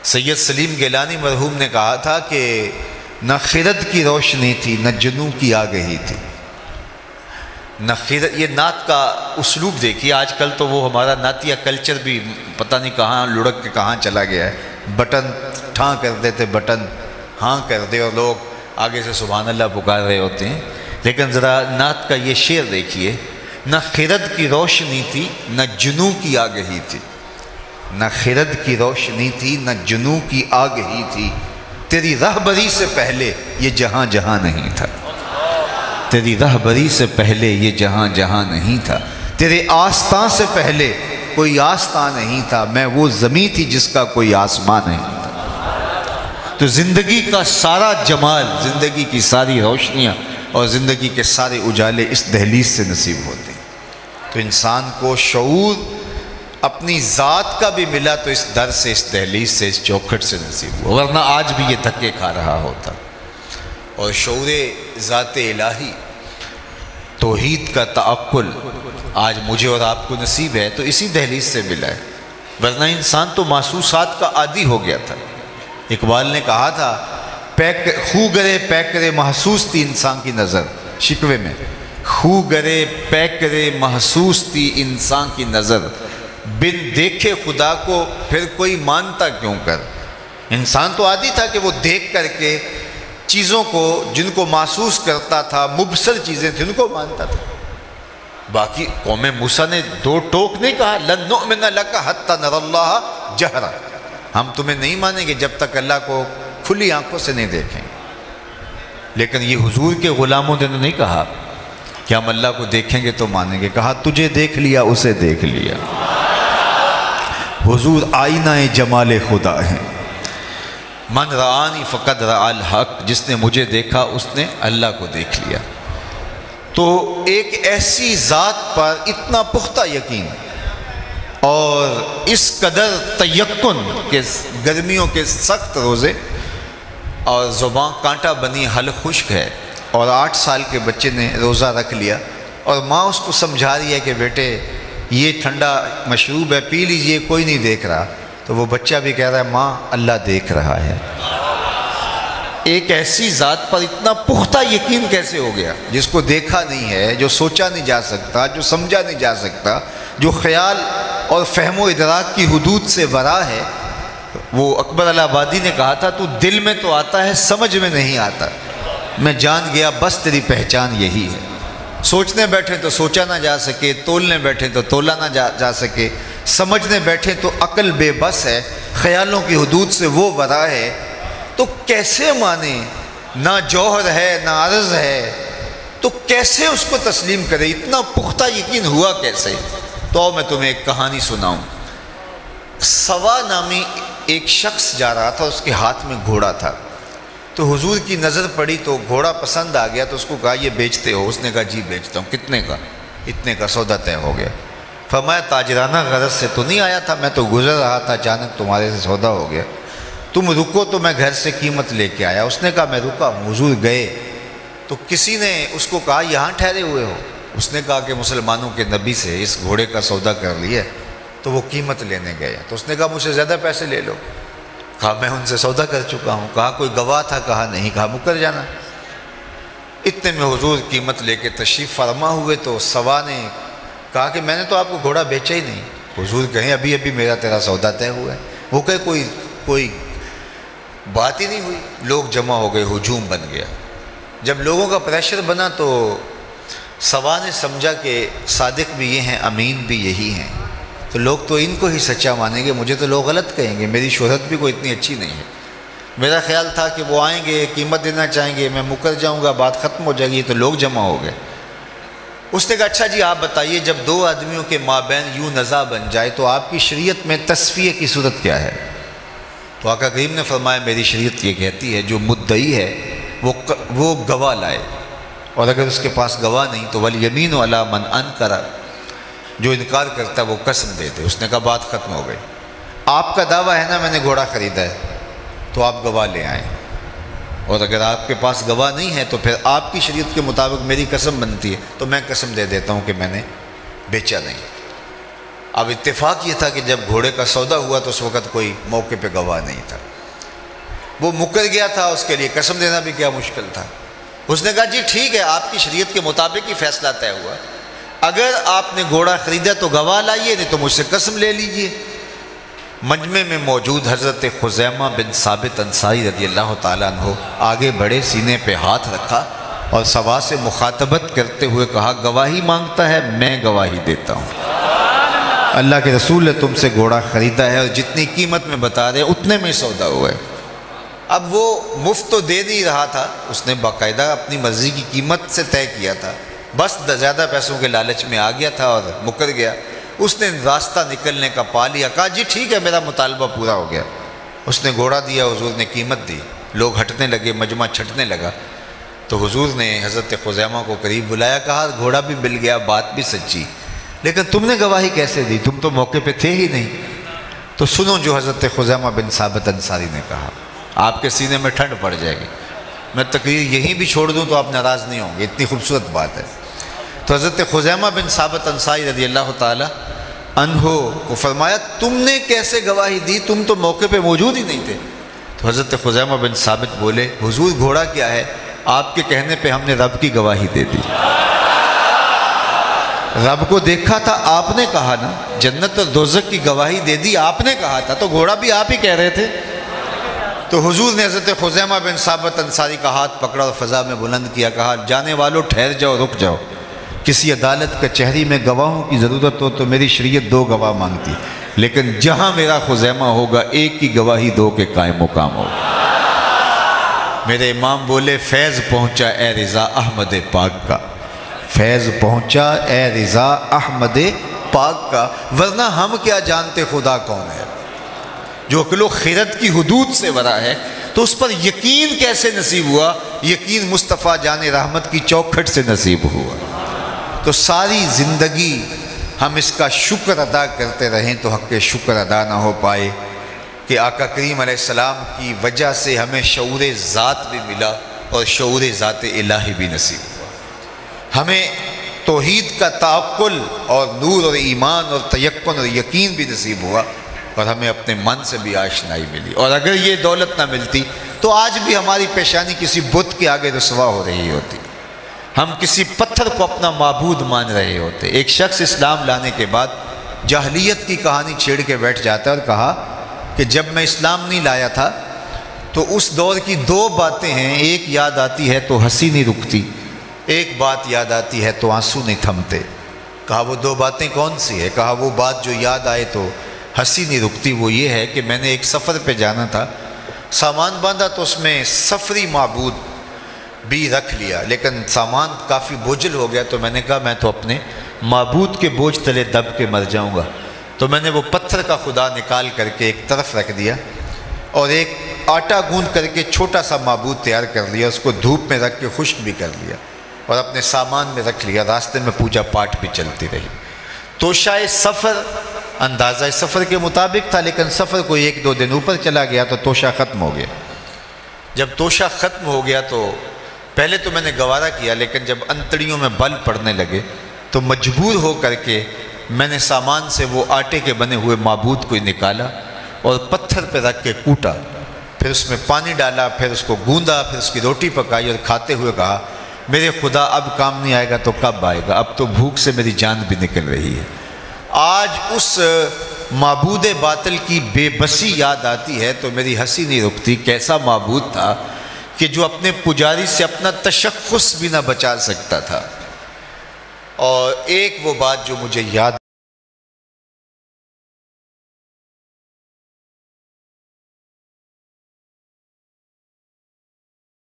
سید سلیم گیلانی مرحوم نے کہا تھا کہ نہ خرد کی روشنی تھی نہ جنوں کی آگہی تھی، نہ خرد. یہ نعت کا اسلوب دیکھیے، آج کل تو وہ ہمارا نعتیہ کلچر بھی پتہ نہیں کہاں لڑک کے کہاں چلا گیا ہے. بٹن ٹھاں کر دیتے، بٹن ہاں کر دے اور لوگ آگے سے سبحان اللہ پکار رہے ہوتے ہیں. لیکن ذرا نعت کا یہ شعر دیکھیے، نہ خرد کی روشنی تھی نہ جنوں کی آگہی تھی، نہ خرد کی روشنی تھی نہ جنوں کی آگہی تھی، تیری رہبری سے پہلے یہ جہاں جہاں نہیں تھا، تیری رہبری سے پہلے یہ جہاں جہاں نہیں تھا، تیرے آستاں سے پہلے کوئی آستاں نہیں تھا، میں وہ زمین تھی جس کا کوئی آسمان نہیں تھا. تو زندگی کا سارا جمال، زندگی کی ساری روشنیاں اور زندگی کے سارے اجالے اس دہلیز سے نصیب ہوتے ہیں. تو انسان کو شعور اپنی ذات کا بھی ملا تو اس در سے، اس دہلیز سے، اس چوکھٹ سے نصیب ہوا، ورنہ آج بھی یہ دھکے کھا رہا ہوتا. اور شعور ذات الہی، توحید کا تعقل آج مجھے اور آپ کو نصیب ہے تو اسی دہلیز سے ملا ہے، ورنہ انسان تو محسوسات کا عادی ہو گیا تھا. اقبال نے کہا تھا خو گرے پیکرے محسوس تھی انسان کی نظر، شکوے میں خو گرے پیکرے محسوس تھی انسان کی نظر، بن دیکھے خدا کو پھر کوئی مانتا کیوں کر. انسان تو عادی تھا کہ وہ دیکھ کر کے چیزوں کو جن کو محسوس کرتا تھا، مبصر چیزیں تھیں، ان کو مانتا تھا. باقی قوم موسیٰ نے دو ٹوک نہیں کہا لن نؤمن لک حتی نری اللہ جہرا، ہم تمہیں نہیں مانیں گے جب تک اللہ کو کھلی آنکھوں سے نہیں دیکھیں. لیکن یہ حضور کے غلاموں نے نہیں کہا کہ ہم اللہ کو دیکھیں گے تو مانیں گے، کہا تجھے دیکھ لیا اسے دیکھ لیا. حضور آئینہ جمال خدا ہیں. من رآنی فقد رآ الحق، جس نے مجھے دیکھا اس نے اللہ کو دیکھ لیا. تو ایک ایسی ذات پر اتنا پختہ یقین اور اس قدر تیقن کہ گرمیوں کے سخت روزے اور زبان کانٹا بنی حل خشک ہے اور 8 سال کے بچے نے روزہ رکھ لیا اور ماں اس کو سمجھا رہی ہے کہ بیٹے یہ ٹھنڈا مشروب ہے پی لیجئے، کوئی نہیں دیکھ رہا. تو وہ بچہ بھی کہہ رہا ہے ماں اللہ دیکھ رہا ہے. ایک ایسی ذات پر اتنا پختہ یقین کیسے ہو گیا جس کو دیکھا نہیں ہے، جو سوچا نہیں جا سکتا، جو سمجھا نہیں جا سکتا، جو خیال اور فہم و ادراک کی حدود سے ورا ہے. وہ اکبر الہ آبادی نے کہا تھا تو دل میں تو آتا ہے سمجھ میں نہیں آتا، میں جان گیا بس تیری پہچان یہی ہے. سوچنے بیٹھے تو سوچا نہ جا سکے، تولنے بیٹھے تو تولا نہ جا سکے، سمجھنے بیٹھے تو عقل بے بس ہے، خیالوں کی حدود سے وہ ورا ہے. تو کیسے مانے؟ نہ جوہر ہے نہ عرض ہے، تو کیسے اس کو تسلیم کرے؟ اتنا پختہ یقین ہوا کیسے؟ تو میں تمہیں ایک کہانی سناؤں. سوا نامی ایک شخص جا رہا تھا، اس کے ہاتھ میں گھوڑا تھا. تو حضور کی نظر پڑی تو گھوڑا پسند آ گیا تو اس کو کہا یہ بیچتے ہو؟ اس نے کہا جی بیچتا ہوں. کتنے کا؟ اتنے کا. سودا طے ہو گیا. فرمایا تاجرانہ غرض سے تو نہیں آیا تھا، میں تو گزر رہا تھا، اچانک تمہارے سے سودا ہو گیا، تم رکو تو میں گھر سے قیمت لے کے آیا. اس نے کہا میں رکا ہوں. حضور گئے تو کسی نے اس کو کہا یہاں ٹھہرے ہوئے ہو؟ اس نے کہا کہ مسلمانوں کے نبی سے اس گھوڑے کا سودا کر لیا. تو وہ قیمت لینے گئے تو اس نے کہا مجھ سے زیادہ پیسے لے لو. کہا میں ان سے سودا کر چکا ہوں. کہا کوئی گواہ تھا؟ کہا نہیں. کہا مکر جانا. اتنے میں حضور قیمت لے کے تشریف فرما ہوئے تو سوا نے کہا کہ میں نے تو آپ کو گھوڑا بیچا ہی نہیں. حضور کہیں ابھی ابھی میرا تیرا سودا طے ہوا ہے. وہ کہے کوئی بات ہی نہیں ہوئی. لوگ جمع ہو گئے، ہجوم بن گیا. جب لوگوں کا پریشر بنا تو سوا نے سمجھا کہ صادق بھی یہ ہیں، امین بھی یہی ہیں، تو لوگ تو ان کو ہی سچا مانیں گے، مجھے تو لوگ غلط کہیں گے، میری شہرت بھی کوئی اتنی اچھی نہیں ہے. میرا خیال تھا کہ وہ آئیں گے، قیمت دینا چاہیں گے، میں مکر جاؤں گا، بات ختم ہو جائے گی. تو لوگ جمع ہو گئے. اس نے کہا اچھا جی آپ بتائیے جب 2 آدمیوں کے مابین یوں نزاع بن جائے تو آپ کی شریعت میں تصفیہ کی صورت کیا ہے؟ تو آقا کریم نے فرمایا میری شریعت یہ کہتی ہے جو مدعی ہے وہ گواہ لائے، اور اگر اس کے پاس گواہ نہیں تو والیمین علی من انکر، جو انکار کرتا ہے وہ قسم دے دے. اس نے کہا بات ختم ہو گئی. آپ کا دعویٰ ہے نا میں نے گھوڑا خریدا ہے، تو آپ گواہ لے آئیں، اور اگر آپ کے پاس گواہ نہیں ہے تو پھر آپ کی شریعت کے مطابق میری قسم بنتی ہے تو میں قسم دے دیتا ہوں کہ میں نے بیچا نہیں. اب اتفاق یہ تھا کہ جب گھوڑے کا سودا ہوا تو اس وقت کوئی موقع پہ گواہ نہیں تھا، وہ مکر گیا تھا، اس کے لیے قسم دینا بھی کیا مشکل تھا۔ اس نے کہا جی ٹھیک ہے، آپ کی شریعت کے مطابق ہی فیصلہ طے ہوا، اگر آپ نے گھوڑا خریدا تو گواہ لائیے، نہیں تو مجھ سے قسم لے لیجئے۔ مجمع میں موجود حضرت خزیمہ بن ثابت انصاری رضی اللہ تعالیٰ عنہ آگے بڑھے، سینے پہ ہاتھ رکھا اور سوا سے مخاطبت کرتے ہوئے کہا گواہی مانگتا ہے، میں گواہی دیتا ہوں، اللہ کے رسول نے تم سے گھوڑا خریدا ہے اور جتنی قیمت میں بتا رہے اتنے میں سودا ہوا ہے۔ اب وہ مفت تو دے نہیں رہا تھا، اس نے باقاعدہ اپنی مرضی کی قیمت سے طے کیا تھا، بس زیادہ پیسوں کے لالچ میں آ گیا تھا اور مکر گیا۔ اس نے راستہ نکلنے کا پا لیا، کہا جی ٹھیک ہے میرا مطالبہ پورا ہو گیا۔ اس نے گھوڑا دیا، حضور نے قیمت دی، لوگ ہٹنے لگے، مجمع چھٹنے لگا، تو حضور نے حضرت خزیمہ کو قریب بلایا، کہا گھوڑا بھی مل گیا، بات بھی سچی، لیکن تم نے گواہی کیسے دی؟ تم تو موقع پہ تھے ہی نہیں۔ تو سنو جو حضرت خزیمہ بن ثابت انصاری نے کہا، آپ کے سینے میں ٹھنڈ پڑ جائے گی، میں تقریر یہیں بھی چھوڑ دوں تو آپ ناراض نہیں ہوں گے، اتنی خوبصورت بات ہے۔ تو حضرت خزیمہ بن ثابت انصاری رضی اللہ تعالی عنہ کو فرمایا تم نے کیسے گواہی دی؟ تم تو موقع پہ موجود ہی نہیں تھے۔ تو حضرت خزیمہ بن ثابت بولے حضور گھوڑا کیا ہے، آپ کے کہنے پہ ہم نے رب کی گواہی دے دی، رب کو دیکھا تھا آپ نے کہا نا، جنت اور دوزخ کی گواہی دے دی آپ نے کہا تھا، تو گھوڑا بھی آپ ہی کہہ رہے تھے۔ تو حضور نے حضرت خزیمہ بن ثابت انصاری کا ہاتھ پکڑا اور فضا میں بلند کیا، کہا جانے والوں ٹھہر جاؤ، رک جاؤ، کسی عدالت کچہری میں گواہوں کی ضرورت ہو تو میری شریعت 2 گواہ مانگتی، لیکن جہاں میرا خزیمہ ہوگا ایک کی گواہی 2 کے قائم مقام ہوگا۔ میرے امام بولے فیض پہنچا اے رضا احمد پاک کا، فیض پہنچا اے رضا احمد پاک کا، ورنہ ہم کیا جانتے خدا کون ہے، جو عقل و خرد کی حدود سے ورا ہے، تو اس پر یقین کیسے نصیب ہوا؟ یقین مصطفیٰ جان رحمت کی چوکھٹ سے نصیب ہوا۔ تو ساری زندگی ہم اس کا شکر ادا کرتے رہیں تو حق شکر ادا نہ ہو پائے کہ آقا کریم علیہ السلام کی وجہ سے ہمیں شعور ذات بھی ملا اور شعور ذات الہی بھی نصیب ہوا، ہمیں توحید کا تعقل اور نور اور ایمان اور تیقن اور یقین بھی نصیب ہوا، اور ہمیں اپنے من سے بھی آشنائی ملی۔ اور اگر یہ دولت نہ ملتی تو آج بھی ہماری پیشانی کسی بت کے آگے رسوا ہو رہی ہوتی، ہم کسی پتھر کو اپنا معبود مان رہے ہوتے۔ ایک شخص اسلام لانے کے بعد جاہلیت کی کہانی چھیڑ کے بیٹھ جاتا ہے اور کہا کہ جب میں اسلام نہیں لایا تھا تو اس دور کی 2 باتیں ہیں، ایک یاد آتی ہے تو ہنسی نہیں رکتی، ایک بات یاد آتی ہے تو آنسو نہیں تھمتے۔ کہا وہ 2 باتیں کون سی ہے؟ کہا وہ بات جو یاد آئے تو ہنسی نہیں رکتی وہ یہ ہے کہ میں نے ایک سفر پہ جانا تھا، سامان باندھا تو اس میں سفری معبود بھی رکھ لیا، لیکن سامان کافی بوجھل ہو گیا، تو میں نے کہا میں تو اپنے معبود کے بوجھ تلے دب کے مر جاؤں گا، تو میں نے وہ پتھر کا خدا نکال کر کے ایک طرف رکھ دیا اور ایک آٹا گوندھ کر کے چھوٹا سا معبود تیار کر لیا، اس کو دھوپ میں رکھ کے خشک بھی کر لیا اور اپنے سامان میں رکھ لیا، راستے میں پوجا پاٹ بھی چلتی رہی۔ توشہ سفر اندازہ سفر کے مطابق تھا، لیکن سفر کو 1-2 دن اوپر چلا گیا تو توشہ ختم ہو گیا۔ جب توشہ ختم ہو گیا تو پہلے تو میں نے گوارا کیا، لیکن جب انتڑیوں میں بل پڑنے لگے تو مجبور ہو کر کے میں نے سامان سے وہ آٹے کے بنے ہوئے معبود کو نکالا اور پتھر پہ رکھ کے کوٹا، پھر اس میں پانی ڈالا، پھر اس کو گوندا، پھر اس کی روٹی پکائی اور کھاتے ہوئے کہا میرے خدا اب کام نہیں آئے گا تو کب آئے گا، اب تو بھوک سے میری جان بھی نکل رہی ہے۔ آج اس معبود باطل کی بے بسی یاد آتی ہے تو میری ہنسی نہیں رکتی۔ کیسا معبود تھا کہ جو اپنے پجاری سے اپنا تشخص بھی نہ بچا سکتا تھا۔ اور ایک وہ بات جو مجھے یاد